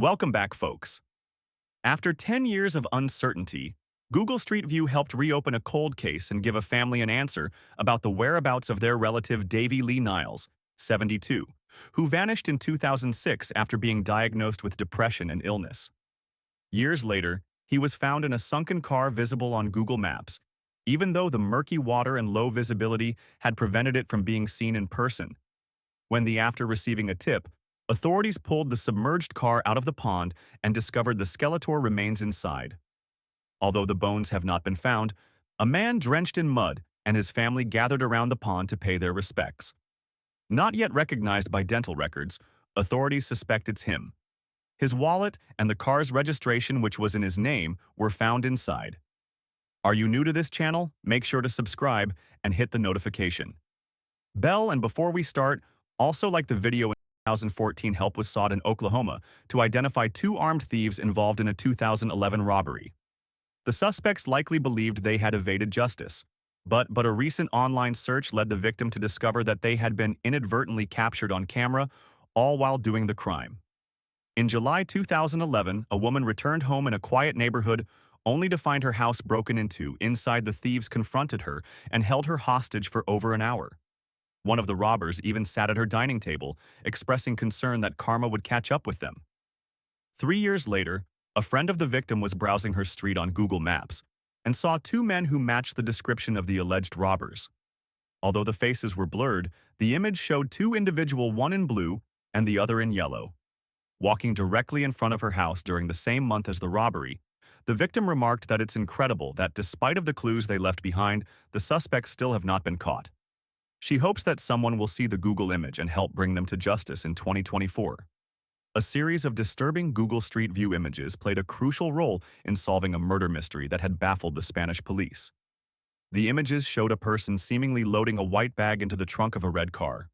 Welcome back, folks. After 10 years of uncertainty, Google Street View helped reopen a cold case and give a family an answer about the whereabouts of their relative Davy Lee Niles, 72, who vanished in 2006 after being diagnosed with depression and illness. Years later, he was found in a sunken car visible on Google Maps, even though the murky water and low visibility had prevented it from being seen in person. After receiving a tip, authorities pulled the submerged car out of the pond and discovered the skeletal remains inside. Although the bones have not been found, a man drenched in mud and his family gathered around the pond to pay their respects. Not yet recognized by dental records, authorities suspect it's him. His wallet and the car's registration, which was in his name, were found inside. Are you new to this channel? Make sure to subscribe and hit the notification bell. And before we start, also like the video. In 2014, help was sought in Oklahoma to identify two armed thieves involved in a 2011 robbery. The suspects likely believed they had evaded justice, but a recent online search led the victim to discover that they had been inadvertently captured on camera, all while doing the crime. In July 2011, a woman returned home in a quiet neighborhood only to find her house broken into. Inside, the thieves confronted her and held her hostage for over an hour. One of the robbers even sat at her dining table, expressing concern that karma would catch up with them. 3 years later, a friend of the victim was browsing her street on Google Maps and saw two men who matched the description of the alleged robbers. Although the faces were blurred, the image showed two individuals, one in blue and the other in yellow, walking directly in front of her house during the same month as the robbery. The victim remarked that it's incredible that despite of the clues they left behind, the suspects still have not been caught. She hopes that someone will see the Google image and help bring them to justice in 2024. A series of disturbing Google Street View images played a crucial role in solving a murder mystery that had baffled the Spanish police. The images showed a person seemingly loading a white bag into the trunk of a red car.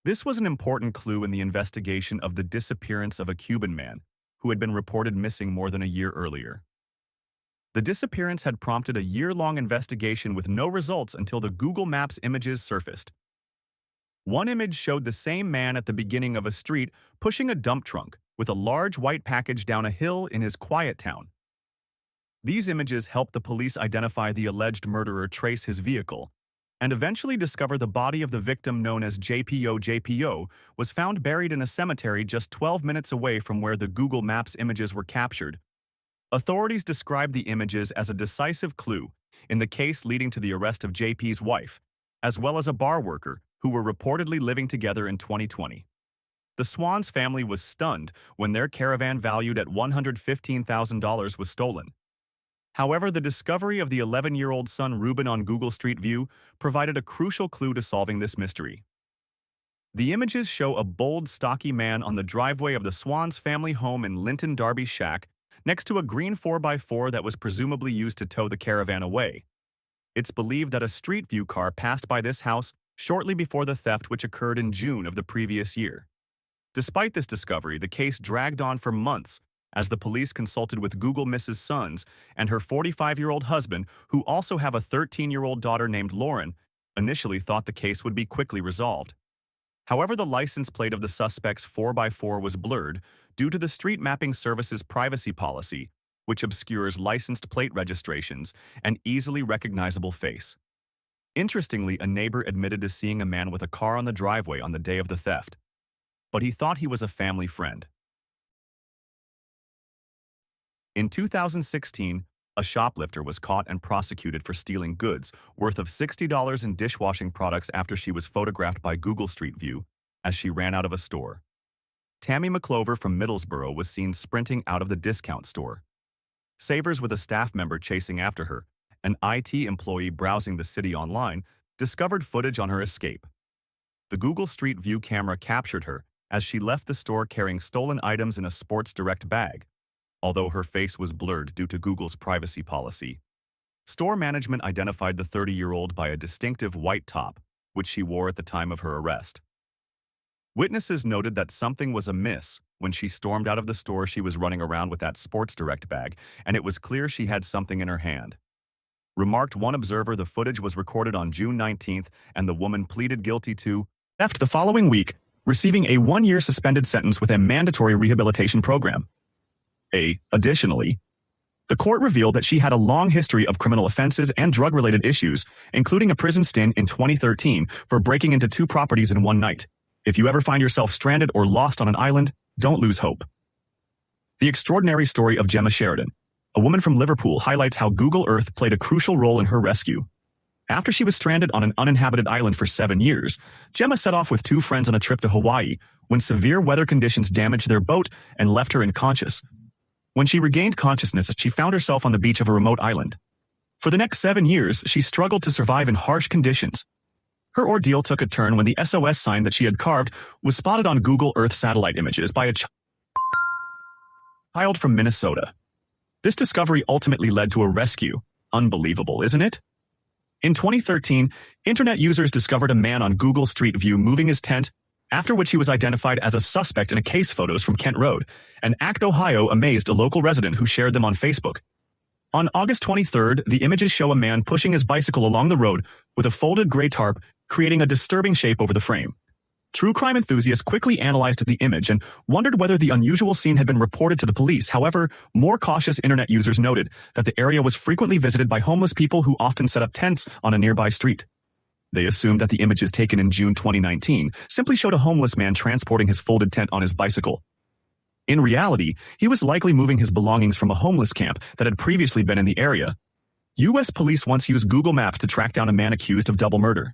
This was an important clue in the investigation of the disappearance of a Cuban man who had been reported missing more than a year earlier. The disappearance had prompted a year-long investigation with no results until the Google Maps images surfaced. One image showed the same man at the beginning of a street pushing a dump truck with a large white package down a hill in his quiet town. These images helped the police identify the alleged murderer, trace his vehicle, and eventually discover the body of the victim, known as JPO. JPO was found buried in a cemetery just 12 minutes away from where the Google Maps images were captured. Authorities described the images as a decisive clue in the case, leading to the arrest of JP's wife, as well as a bar worker who were reportedly living together in 2020. The Swans family was stunned when their caravan, valued at $115,000, was stolen. However, the discovery of the 11-year-old son Ruben on Google Street View provided a crucial clue to solving this mystery. The images show a bold, stocky man on the driveway of the Swans family home in Linton Darby's shack, next to a green 4x4 that was presumably used to tow the caravan away. It's believed that a Street View car passed by this house shortly before the theft, which occurred in June of the previous year. Despite this discovery, the case dragged on for months as the police consulted with Google Mrs. Sons and her 45-year-old husband, who also have a 13-year-old daughter named Lauren. Initially thought the case would be quickly resolved. However, the license plate of the suspect's 4x4 was blurred due to the Street Mapping Service's privacy policy, which obscures licensed plate registrations and easily recognizable face. Interestingly, a neighbor admitted to seeing a man with a car on the driveway on the day of the theft, but he thought he was a family friend. In 2016, a shoplifter was caught and prosecuted for stealing goods worth of $60 in dishwashing products after she was photographed by Google Street View as she ran out of a store. Tammy McClover from Middlesbrough was seen sprinting out of the discount store. Savers, with a staff member chasing after her, an IT employee browsing the city online, discovered footage on her escape. The Google Street View camera captured her as she left the store carrying stolen items in a Sports Direct bag, although her face was blurred due to Google's privacy policy. Store management identified the 30-year-old by a distinctive white top, which she wore at the time of her arrest. Witnesses noted that something was amiss when she stormed out of the store. She was running around with that Sports Direct bag, and it was clear she had something in her hand. Remarked one observer, the footage was recorded on June 19th, and the woman pleaded guilty to theft the following week, receiving a 1-year suspended sentence with a mandatory rehabilitation program. Additionally, the court revealed that she had a long history of criminal offenses and drug-related issues, including a prison stint in 2013 for breaking into 2 properties in one night. If you ever find yourself stranded or lost on an island, don't lose hope. The extraordinary story of Gemma Sheridan, a woman from Liverpool, highlights how Google Earth played a crucial role in her rescue. After she was stranded on an uninhabited island for 7 years, Gemma set off with 2 friends on a trip to Hawaii when severe weather conditions damaged their boat and left her unconscious. When she regained consciousness, she found herself on the beach of a remote island. For the next 7 years, she struggled to survive in harsh conditions. Her ordeal took a turn when the SOS sign that she had carved was spotted on Google Earth satellite images by a child from Minnesota. This discovery ultimately led to a rescue. Unbelievable, isn't it? In 2013, internet users discovered a man on Google Street View moving his tent, after which he was identified as a suspect in a case photos from Kent Road, and Act, Ohio amazed a local resident who shared them on Facebook. On August 23rd, the images show a man pushing his bicycle along the road with a folded gray tarp, creating a disturbing shape over the frame. True crime enthusiasts quickly analyzed the image and wondered whether the unusual scene had been reported to the police. However, more cautious internet users noted that the area was frequently visited by homeless people who often set up tents on a nearby street. They assumed that the images taken in June 2019 simply showed a homeless man transporting his folded tent on his bicycle. In reality, he was likely moving his belongings from a homeless camp that had previously been in the area. U.S. police once used Google Maps to track down a man accused of double murder.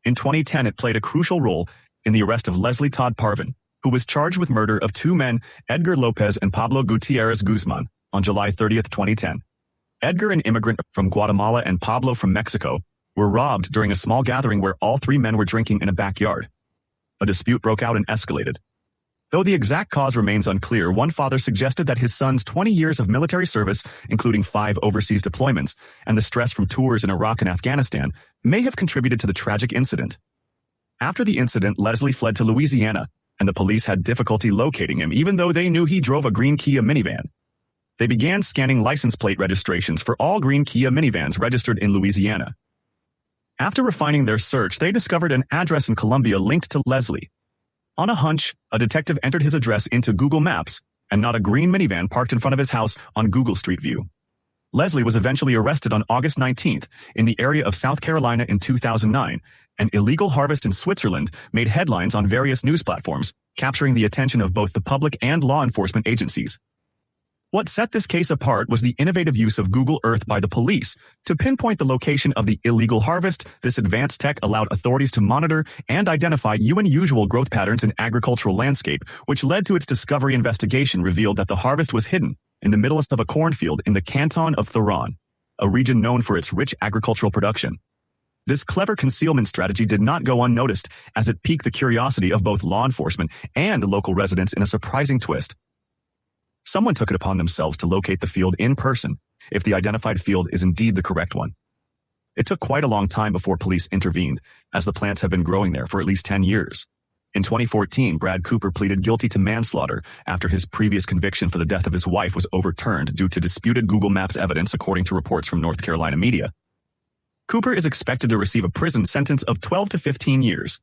In 2010, it played a crucial role in the arrest of Leslie Todd Parvin, who was charged with murder of 2 men, Edgar Lopez and Pablo Gutierrez Guzman, on July 30, 2010. Edgar, an immigrant from Guatemala, and Pablo from Mexico, were robbed during a small gathering where all 3 men were drinking in a backyard. A dispute broke out and escalated. Though the exact cause remains unclear, one father suggested that his son's 20 years of military service, including 5 overseas deployments, and the stress from tours in Iraq and Afghanistan, may have contributed to the tragic incident. After the incident, Leslie fled to Louisiana, and the police had difficulty locating him, even though they knew he drove a green Kia minivan. They began scanning license plate registrations for all green Kia minivans registered in Louisiana. After refining their search, they discovered an address in Colombia linked to Leslie. On a hunch, a detective entered his address into Google Maps, and not a green minivan parked in front of his house on Google Street View. Leslie was eventually arrested on August 19th in the area of South Carolina in 2009. An illegal harvest in Switzerland made headlines on various news platforms, capturing the attention of both the public and law enforcement agencies. What set this case apart was the innovative use of Google Earth by the police to pinpoint the location of the illegal harvest. This advanced tech allowed authorities to monitor and identify unusual growth patterns in agricultural landscape, which led to its discovery. Investigation revealed that the harvest was hidden in the middle of a cornfield in the canton of Thuron, a region known for its rich agricultural production. This clever concealment strategy did not go unnoticed, as it piqued the curiosity of both law enforcement and local residents in a surprising twist. Someone took it upon themselves to locate the field in person, if the identified field is indeed the correct one. It took quite a long time before police intervened, as the plants have been growing there for at least 10 years. In 2014, Brad Cooper pleaded guilty to manslaughter after his previous conviction for the death of his wife was overturned due to disputed Google Maps evidence, according to reports from North Carolina media. Cooper is expected to receive a prison sentence of 12 to 15 years.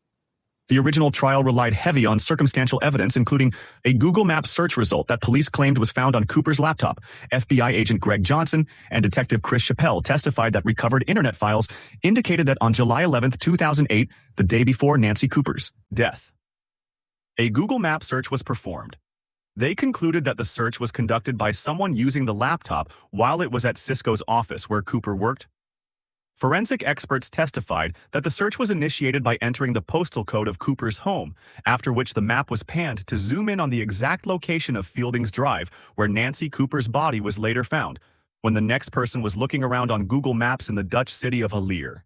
The original trial relied heavy on circumstantial evidence, including a Google Maps search result that police claimed was found on Cooper's laptop. FBI agent Greg Johnson and Detective Chris Chappell testified that recovered internet files indicated that on July 11, 2008, the day before Nancy Cooper's death, a Google Maps search was performed. They concluded that the search was conducted by someone using the laptop while it was at Cisco's office where Cooper worked. Forensic experts testified that the search was initiated by entering the postal code of Cooper's home, after which the map was panned to zoom in on the exact location of Fielding's Drive, where Nancy Cooper's body was later found, when the next person was looking around on Google Maps in the Dutch city of Allier.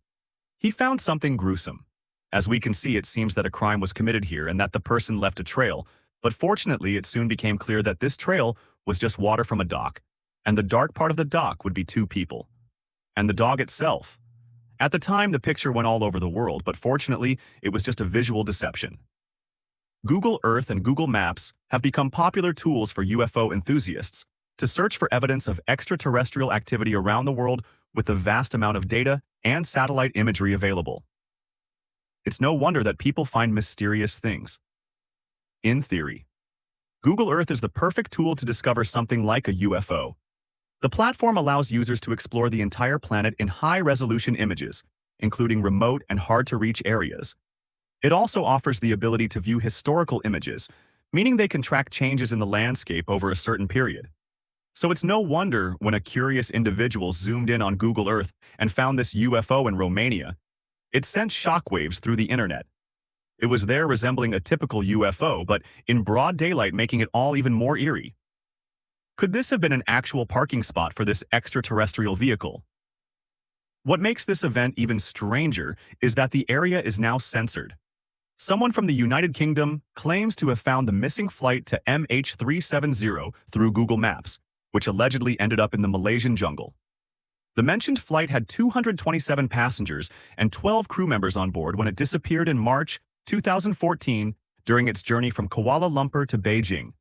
He found something gruesome. As we can see, it seems that a crime was committed here and that the person left a trail, but fortunately it soon became clear that this trail was just water from a dock, and the dark part of the dock would be 2 people. And the dog itself. At the time, the picture went all over the world, but fortunately, it was just a visual deception. Google Earth and Google Maps have become popular tools for UFO enthusiasts to search for evidence of extraterrestrial activity around the world with the vast amount of data and satellite imagery available. It's no wonder that people find mysterious things. In theory, Google Earth is the perfect tool to discover something like a UFO. The platform allows users to explore the entire planet in high-resolution images, including remote and hard-to-reach areas. It also offers the ability to view historical images, meaning they can track changes in the landscape over a certain period. So it's no wonder when a curious individual zoomed in on Google Earth and found this UFO in Romania, it sent shockwaves through the internet. It was there resembling a typical UFO, but in broad daylight, making it all even more eerie. Could this have been an actual parking spot for this extraterrestrial vehicle? What makes this event even stranger is that the area is now censored. Someone from the United Kingdom claims to have found the missing flight to MH370 through Google Maps, which allegedly ended up in the Malaysian jungle. The mentioned flight had 227 passengers and 12 crew members on board when it disappeared in March 2014 during its journey from Kuala Lumpur to Beijing.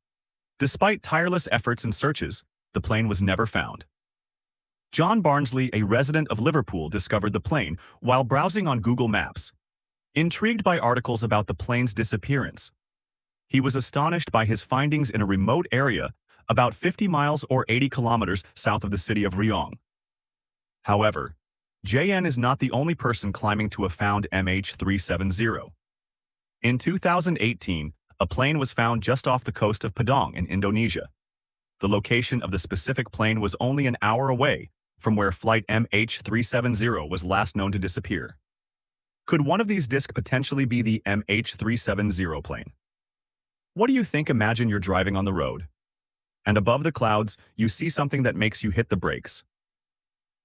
Despite tireless efforts and searches, the plane was never found. John Barnsley, a resident of Liverpool, discovered the plane while browsing on Google Maps. Intrigued by articles about the plane's disappearance, he was astonished by his findings in a remote area about 50 miles or 80 kilometers south of the city of Riyadh. However, JN is not the only person claiming to have found MH370. In 2018, a plane was found just off the coast of Padang in Indonesia. The location of the specific plane was only an hour away from where flight MH370 was last known to disappear. Could one of these discs potentially be the MH370 plane? What do you think? Imagine you're driving on the road, and above the clouds, you see something that makes you hit the brakes.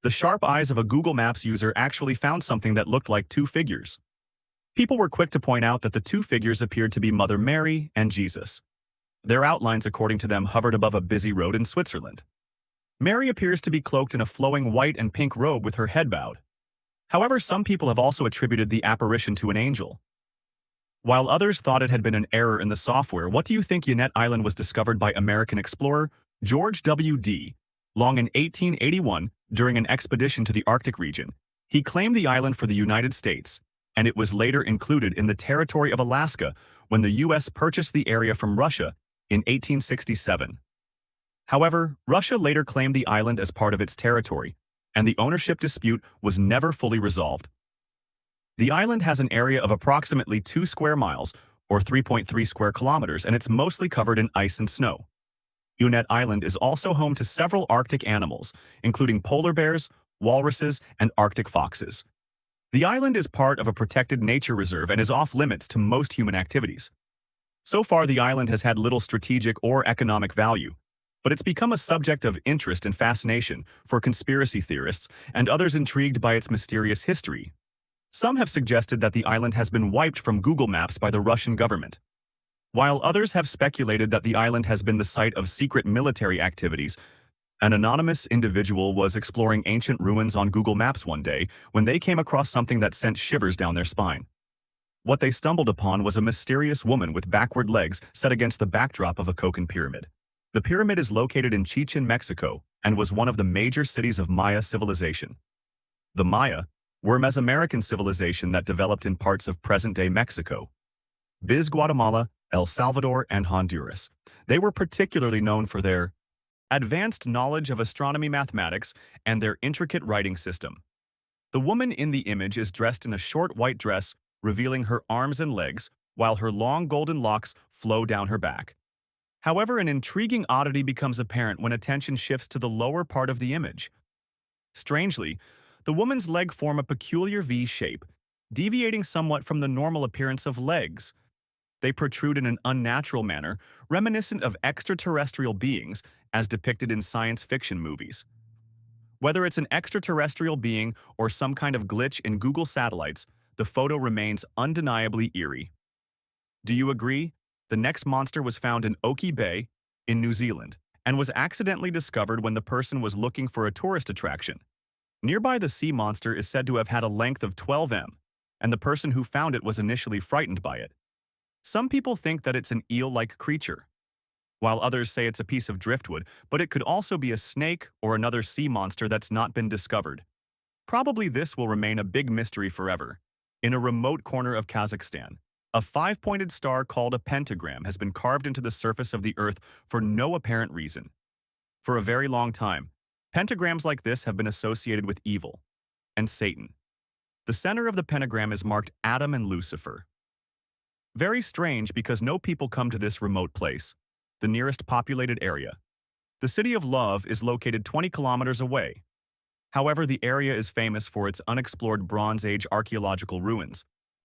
The sharp eyes of a Google Maps user actually found something that looked like two figures. People were quick to point out that the two figures appeared to be Mother Mary and Jesus. Their outlines, according to them, hovered above a busy road in Switzerland. Mary appears to be cloaked in a flowing white and pink robe with her head bowed. However, some people have also attributed the apparition to an angel. While others thought it had been an error in the software, what do you think? Yonnet Island was discovered by American explorer George W. D. Long in 1881 during an expedition to the Arctic region. He claimed the island for the United States, and it was later included in the territory of Alaska when the U.S. purchased the area from Russia in 1867. However, Russia later claimed the island as part of its territory, and the ownership dispute was never fully resolved. The island has an area of approximately 2 square miles, or 3.3 square kilometers, and it's mostly covered in ice and snow. Yonnet Island is also home to several Arctic animals, including polar bears, walruses, and Arctic foxes. The island is part of a protected nature reserve and is off-limits to most human activities. So far, the island has had little strategic or economic value, but it's become a subject of interest and fascination for conspiracy theorists and others intrigued by its mysterious history. Some have suggested that the island has been wiped from Google Maps by the Russian government, while others have speculated that the island has been the site of secret military activities. An anonymous individual was exploring ancient ruins on Google Maps one day when they came across something that sent shivers down their spine. What they stumbled upon was a mysterious woman with backward legs set against the backdrop of a Cocan pyramid. The pyramid is located in Chichen, Mexico, and was one of the major cities of Maya civilization. The Maya were a Mesoamerican civilization that developed in parts of present-day Mexico, Biz, Guatemala, El Salvador, and Honduras. They were particularly known for their advanced knowledge of astronomy, mathematics, and their intricate writing system. The woman in the image is dressed in a short white dress, revealing her arms and legs, while her long golden locks flow down her back. However, an intriguing oddity becomes apparent when attention shifts to the lower part of the image. Strangely, the woman's legs form a peculiar V shape, deviating somewhat from the normal appearance of legs. They protrude in an unnatural manner, reminiscent of extraterrestrial beings as depicted in science fiction movies. Whether it's an extraterrestrial being or some kind of glitch in Google satellites, the photo remains undeniably eerie. Do you agree? The next monster was found in Oki Bay, in New Zealand, and was accidentally discovered when the person was looking for a tourist attraction. Nearby, the sea monster is said to have had a length of 12 m, and the person who found it was initially frightened by it. Some people think that it's an eel-like creature, while others say it's a piece of driftwood, but it could also be a snake or another sea monster that's not been discovered. Probably this will remain a big mystery forever. In a remote corner of Kazakhstan, A five-pointed star called a pentagram has been carved into the surface of the Earth for no apparent reason. For a very long time, pentagrams like this have been associated with evil and Satan. The center of the pentagram is marked Adam and Lucifer. Very strange because no people come to this remote place, the nearest populated area. The city of Love is located 20 kilometers away. However, the area is famous for its unexplored Bronze Age archaeological ruins,